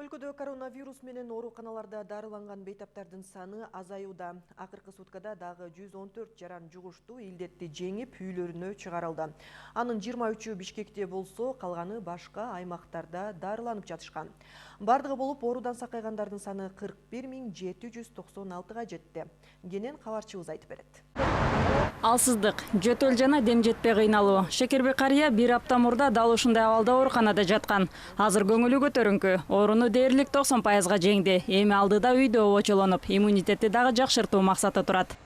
Өлкөдө коронавирус менен ооруканаларда дарыланган бейтаптардын саны азаюуда. Акыркы суткада дагы 114 жаран жугуштуу илдетти жеңип үйлөрүнө чыгарылды. Анын 23-ü Бишкекте болсо, калганы башка аймактарда дарыланып жатышкан. Бардыгы болуп оорудан сакайгандардын саны 41.796-га жетти. Кенен кабарчыбыз айтып берет. Алсыздык, жөтөл жана дем жетпей кыйналуу. Шекербек карыя бир апта мурда дал ушундай абалда ооруканада жаткан. Азыр көңүлү көтөрүңкү. Ооруну дээрлик 90%га жеңди. Эми алдыда үйдө обочолонуп, иммунитетти дагы жакшыртуу максаты турат.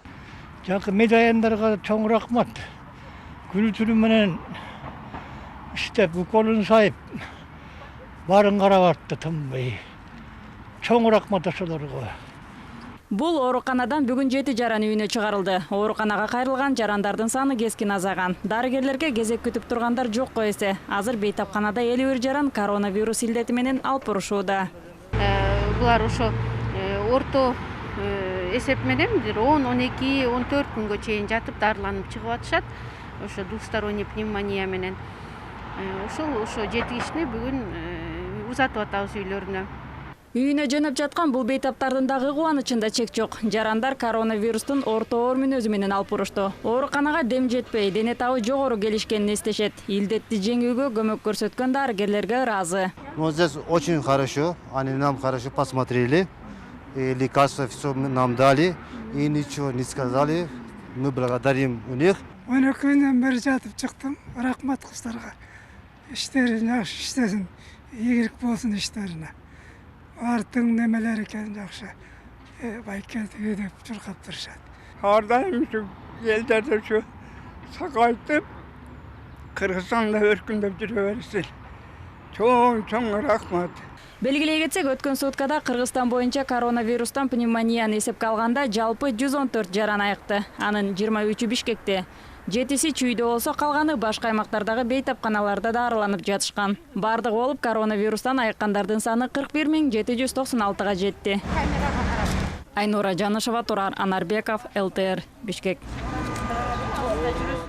Жакы медаяндарга чоң рахмат. Күнү түнү менен иштеп, уколун сайып, барын карап атты тынбай. Чоң рахмат ошолорго. Бул ооруканадан бүгүн 7 жаран үйүнө чыгарылды. Ооруканага кайрылган жарандардын саны кескин азаган. Дарыгерлерге кезек күтүп тургандар жокко эсе. Азыр бейтапканада 51 жаран коронавирус илдети менен алпурушууда. Булар ошо орто эсеп менен 10-12-14 күнгө чейин жатып дарыланып чыгып атышат. Ошо двусторонний пневмония менен. Ошо 7 кишини бүгүн узатып атабыз үйлөрүнө. Үйүнө жөнөп жаткан бул бейтаптардын дагы кубанычында чек жок. Жарандар коронавирустун орто оор мүнөзү менен алпурушту. Ооруканага дем жетпей, дене табы жогору келишкенин эстешет. Илдетти жеңүүгө көмөк көрсөткөн дарыгерлерге ыраазы. Ну, здесь очень хорошо. Они нам хорошо посмотрели. И лекарства все нам дали. И ничего не сказали. Мы благодарим у них. 12 күндөн бери жатып чыктым. Рахмат кыздарга. Иштерин жакшы иштесин. Ийгилик болсун иштерине. Артың немелер екен жақсы. Байкетіге деп жүргап тұршады. Ардайым şu елдерді şu сақайтып, Кыргызстанда өркүндөп жүрө берсин. Чоң рахмат. Белгилей кетсек, өткөн суткада Кыргызстан боюнча коронавирустан пневмонияны эсепке алганда жалпы 114 жаран айыкты. Анын 23-ü Бишкекте. 7-си чүйдө болсо, калганы башка аймактардагы бейтапканаларда дарыланып жатышкан. Бардыгы болуп коронавирустан айыккандардын саны 41.796-га жетти. Айнура Жанышева, Турар Анарбеков, ЛТР, Бишкек.